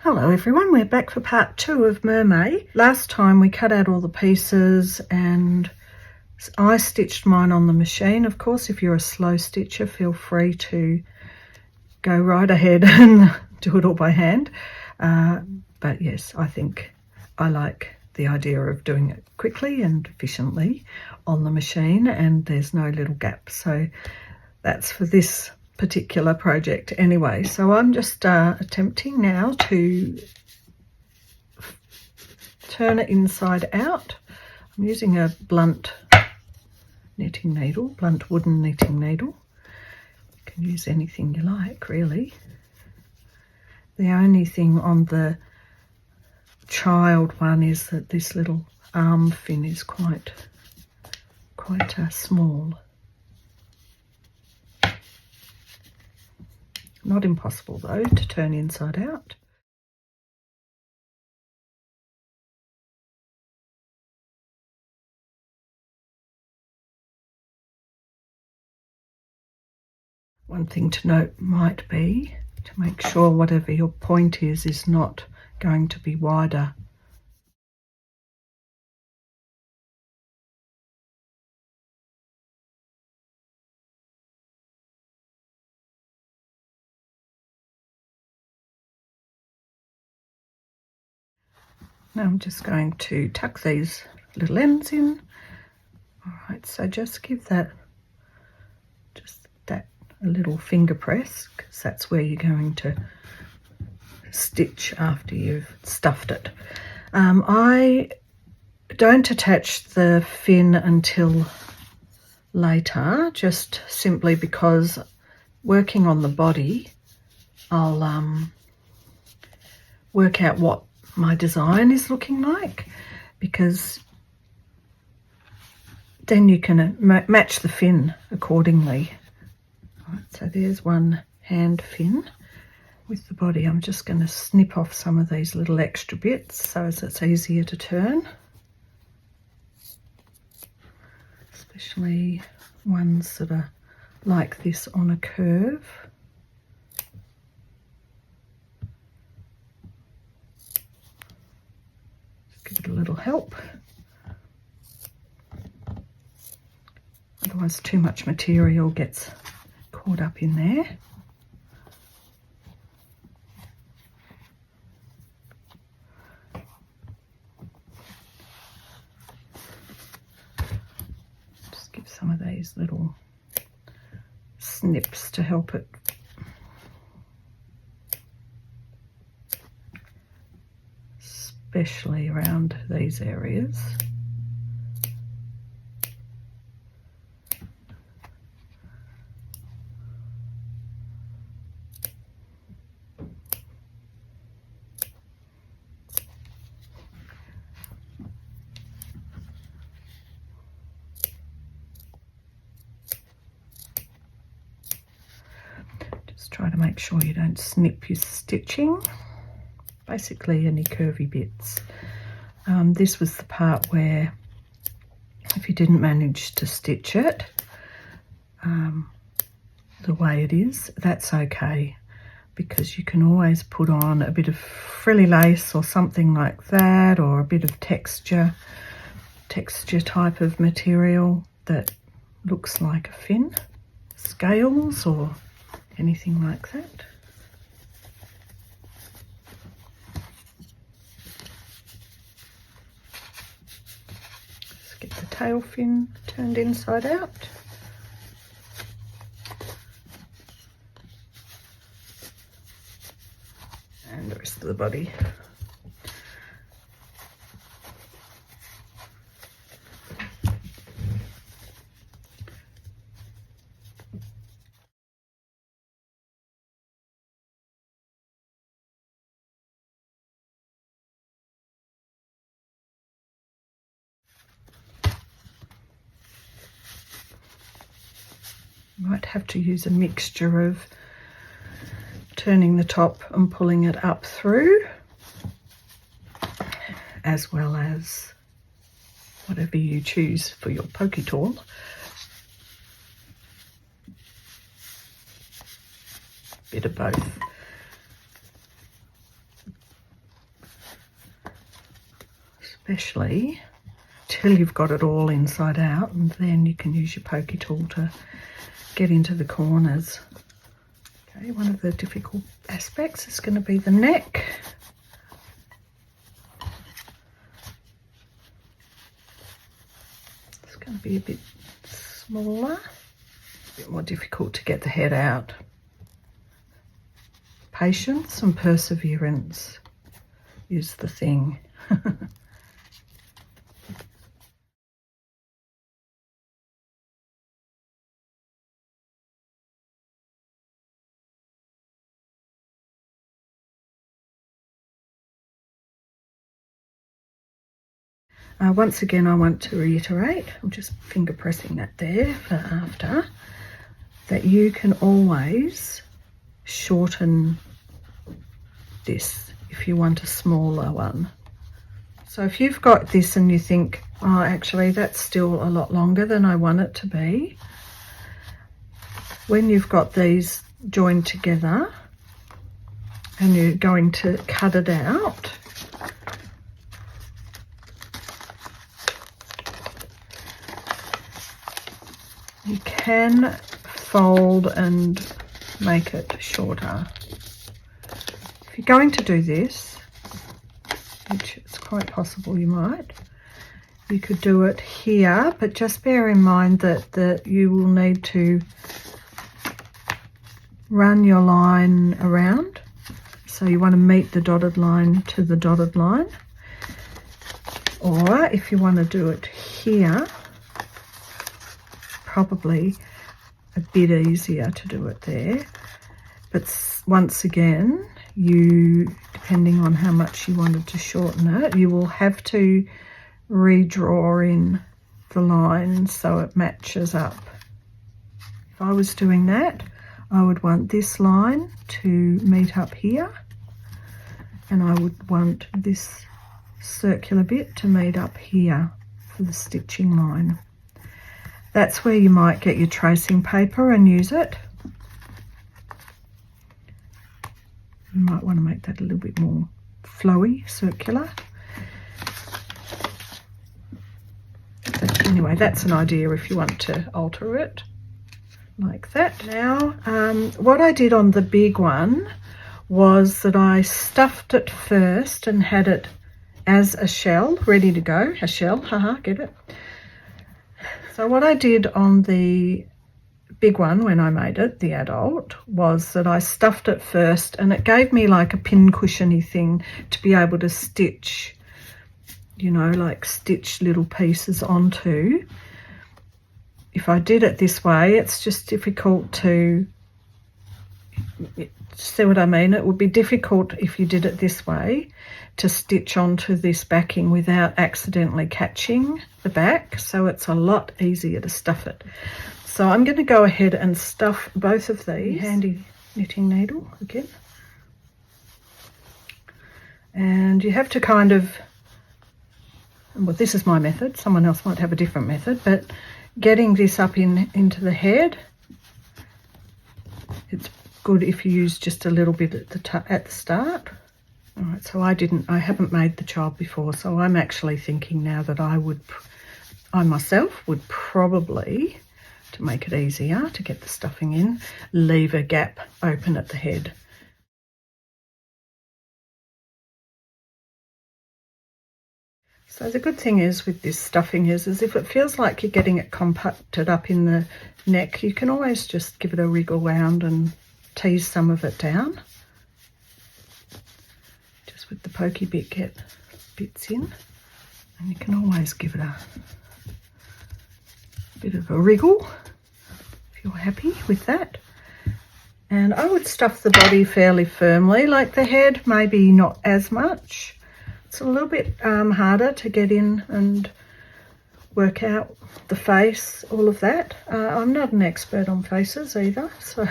Hello everyone, we're back for part 2 of Mermaid. Last time we cut out all the pieces and I stitched mine on the machine. Of course, if you're a slow stitcher, feel free to go right ahead and do it all by hand. But yes, I think I like the idea of doing it quickly and efficiently on the machine, and there's no little gap. So that's for this particular project anyway. So I'm just attempting now to turn it inside out. I'm using a blunt knitting needle, blunt wooden knitting needle. You can use anything you like, really. The only thing on the child one is that this little arm fin is quite small. Not impossible though to turn inside out. One thing to note might be to make sure whatever your point is not going to be wider. Now I'm just going to tuck these little ends in. All right, so just give that a little finger press, because that's where you're going to stitch after you've stuffed it. I don't attach the fin until later, just simply because working on the body, I'll work out what my design is looking like, because then you can match the fin accordingly. Right, so there's one hand fin with the body. I'm just going to snip off some of these little extra bits so as it's easier to turn, especially ones that are like this on a curve. Give it a little help. Otherwise too much material gets caught up in there. Just give some of these little snips to help it. Especially around these areas. Just try to make sure you don't snip your stitching. Basically any curvy bits. This was the part where if you didn't manage to stitch it the way it is, that's okay, because you can always put on a bit of frilly lace or something like that, or a bit of texture type of material that looks like a fin, scales or anything like that. Get the tail fin turned inside out. And the rest of the body. Might have to use a mixture of turning the top and pulling it up through, as well as whatever you choose for your pokey tool. Bit of both. especially till you've got it all inside out, and then you can use your pokey tool to get into the corners. Okay, one of the difficult aspects is going to be the neck. It's going to be a bit smaller, a bit more difficult to get the head out. Patience and perseverance is the thing. Once again, I want to reiterate, I'm just finger pressing that there for after, that you can always shorten this if you want a smaller one. So if you've got this and you think, oh, actually that's still a lot longer than I want it to be, when you've got these joined together and you're going to cut it out, you can fold and make it shorter. If you're going to do this, which it's quite possible you might, you could do it here, but just bear in mind that you will need to run your line around. So you want to meet the dotted line to the dotted line. Or if you want to do it here, probably a bit easier to do it there. But once again, you, depending on how much you wanted to shorten it, you will have to redraw in the line so it matches up. If I was doing that, I would want this line to meet up here, and I would want this circular bit to meet up here for the stitching line. That's where you might get your tracing paper and use it. You might want to make that a little bit more flowy, circular. But anyway, that's an idea if you want to alter it like that. Now, what I did on the big one was that I stuffed it first and had it as a shell, ready to go. A shell, haha, get it? So what I did on the big one when I made it, the adult, was that I stuffed it first, and it gave me like a pin cushiony thing to be able to stitch, you know, like stitch little pieces onto. If I did it this way, it's just difficult to, see what I mean? It would be difficult if you did it this way to stitch onto this backing without accidentally catching the back, so it's a lot easier to stuff it. So I'm going to go ahead and stuff both of these. Handy knitting needle again. And you have to kind of, well, this is my method, someone else might have a different method, but getting this up into the head, it's good if you use just a little bit at the start. All right, so I haven't made the child before, so I'm actually thinking now that I myself would probably, to make it easier to get the stuffing in, leave a gap open at the head. So the good thing is with this stuffing is if it feels like you're getting it compacted up in the neck, you can always just give it a wriggle round and tease some of it down. Just with the pokey bit, get bits in, and you can always give it a bit of a wriggle if you're happy with that. And I would stuff the body fairly firmly, like the head maybe not as much. It's a little bit harder to get in and work out the face, all of that. I'm not an expert on faces either, so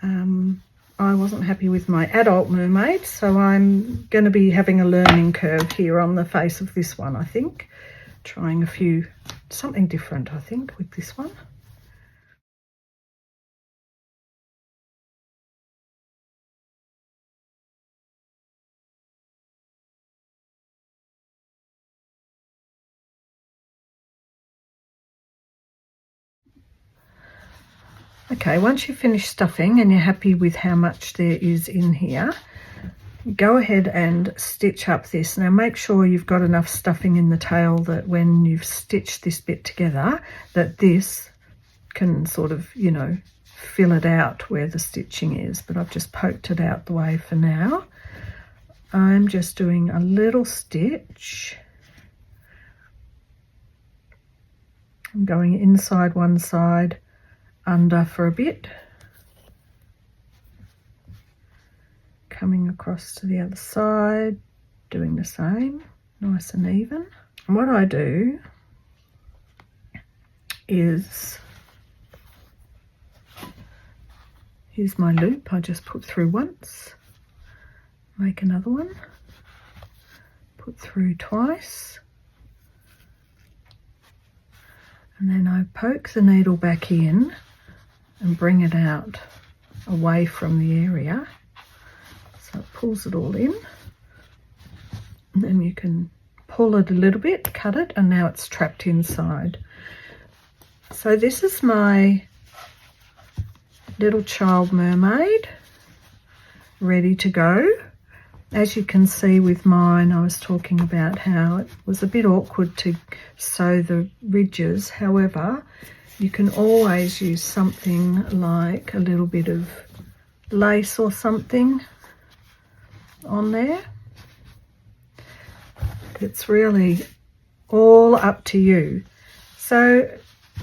I wasn't happy with my adult mermaid, so I'm going to be having a learning curve here on the face of this one, I think. Trying something different, I think, with this one. Okay, once you've finished stuffing and you're happy with how much there is in here, go ahead and stitch up this. Now make sure you've got enough stuffing in the tail that when you've stitched this bit together, that this can sort of, you know, fill it out where the stitching is. But I've just poked it out the way for now. I'm just doing a little stitch. I'm going inside one side, under for a bit, coming across to the other side, doing the same, nice and even. And what I do is, here's my loop, I just put through once, make another one, put through twice, and then I poke the needle back in and bring it out away from the area, so it pulls it all in, and then you can pull it a little bit, cut it, and now it's trapped inside. So this is my little child mermaid ready to go. As you can see with mine, I was talking about how it was a bit awkward to sew the ridges. However, you can always use something like a little bit of lace or something on there. It's really all up to you. So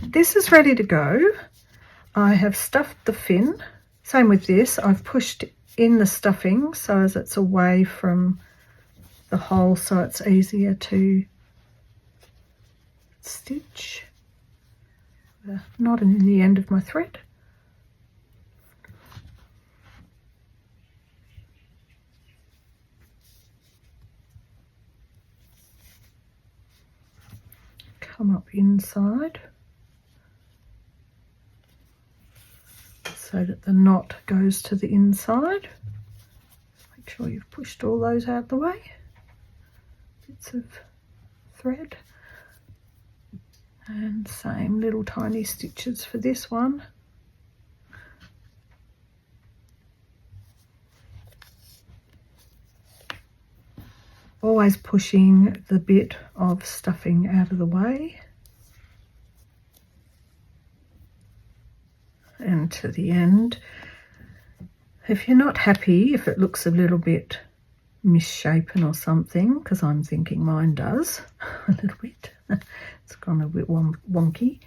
this is ready to go. I have stuffed the fin. Same with this, I've pushed in the stuffing so as it's away from the hole, so it's easier to stitch. Not in the end of my thread. Come up inside so that the knot goes to the inside. Make sure you've pushed all those out the way. Bits of thread. And same little tiny stitches for this one. Always pushing the bit of stuffing out of the way. And to the end. If you're not happy, if it looks a little bit misshapen or something, because I'm thinking mine does a little bit, it's gone a bit wonky,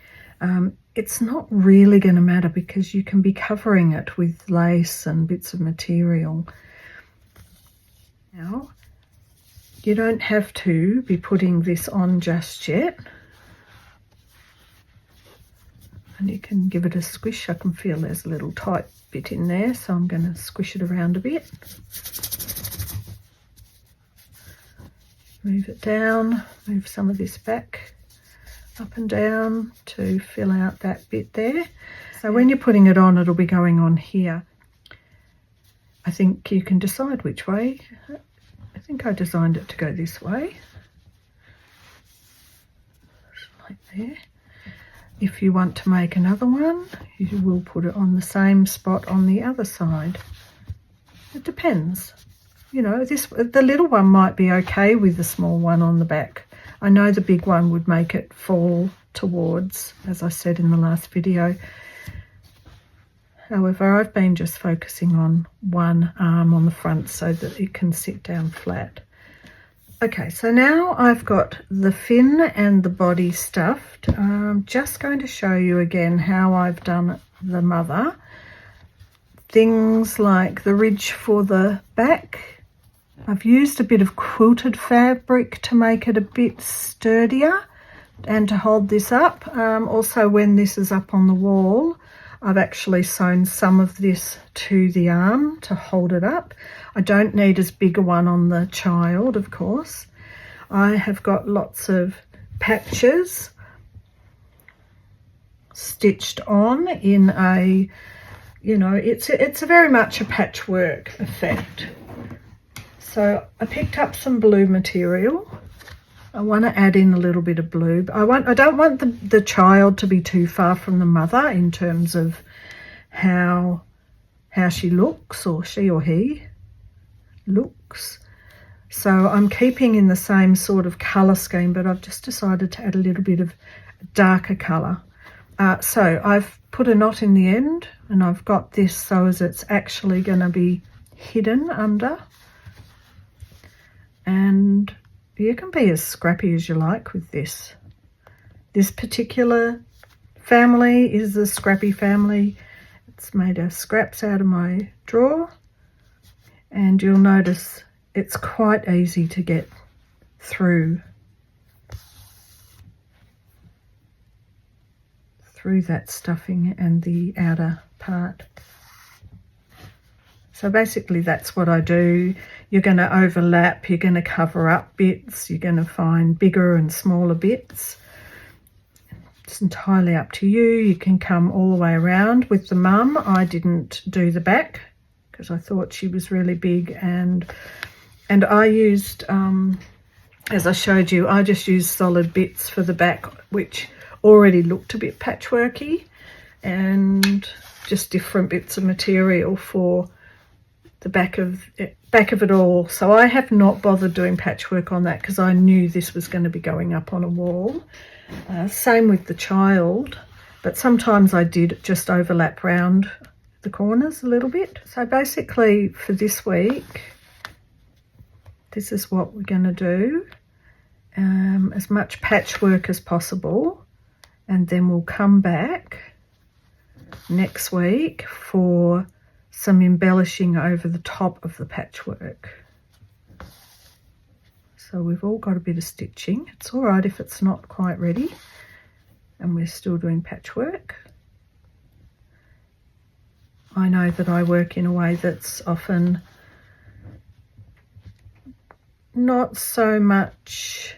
it's not really going to matter because you can be covering it with lace and bits of material. Now, you don't have to be putting this on just yet. And you can give it a squish. I can feel there's a little tight bit in there, so I'm going to squish it around a bit. Move it down, move some of this back, up and down to fill out that bit there. So when you're putting it on, it'll be going on here. I think you can decide which way. I think I designed it to go this way, like there. If you want to make another one, you will put it on the same spot on the other side. It depends. You know, the little one might be okay with the small one on the back. I know the big one would make it fall towards, as I said in the last video. However, I've been just focusing on one arm on the front so that it can sit down flat. Okay, so now I've got the fin and the body stuffed. I'm just going to show you again how I've done the mother. Things like the ridge for the back. I've used a bit of quilted fabric to make it a bit sturdier and to hold this up. Also, when this is up on the wall, I've actually sewn some of this to the arm to hold it up. I don't need as big a one on the child, of course. I have got lots of patches stitched on in a, you know, it's a very much a patchwork effect. So I picked up some blue material. I want to add in a little bit of blue. I don't want the child to be too far from the mother in terms of how she looks, or she or he looks. So I'm keeping in the same sort of colour scheme, but I've just decided to add a little bit of darker colour. So I've put a knot in the end, and I've got this so as it's actually going to be hidden under. And you can be as scrappy as you like with this. This particular family is a scrappy family. It's made of scraps out of my drawer, and you'll notice it's quite easy to get through that stuffing and the outer part. So basically that's what I do. You're going to overlap, you're going to cover up bits, you're going to find bigger and smaller bits. It's entirely up to you. You can come all the way around. With the mum, I didn't do the back because I thought she was really big, and I used, as I showed you, I just used solid bits for the back, which already looked a bit patchworky, and just different bits of material for the back of it all. So I have not bothered doing patchwork on that because I knew this was going to be going up on a wall. Same with the child, but sometimes I did just overlap round the corners a little bit. So basically for this week, this is what we're going to do. As much patchwork as possible, and then we'll come back next week for some embellishing over the top of the patchwork. So we've all got a bit of stitching. It's all right if it's not quite ready and we're still doing patchwork. I know that I work in a way that's often not so much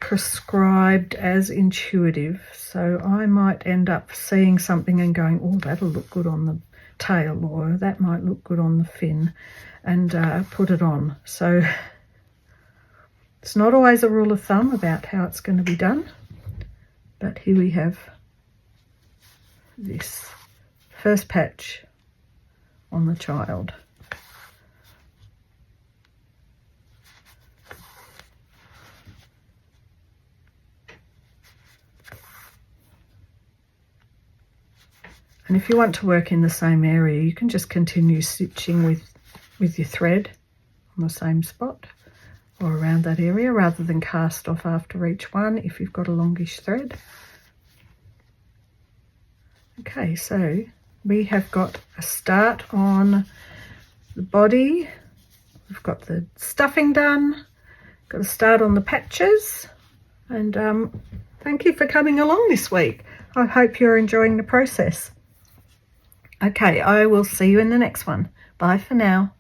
prescribed as intuitive, so I might end up seeing something and going, oh, that'll look good on the tail, or that might look good on the fin, and put it on. So it's not always a rule of thumb about how it's going to be done, but here we have this first patch on the child. And if you want to work in the same area, you can just continue stitching with your thread on the same spot or around that area, rather than cast off after each one if you've got a longish thread. Okay, so we have got a start on the body. We've got the stuffing done, got a start on the patches, and thank you for coming along this week. I hope you're enjoying the process. Okay, I will see you in the next one. Bye for now.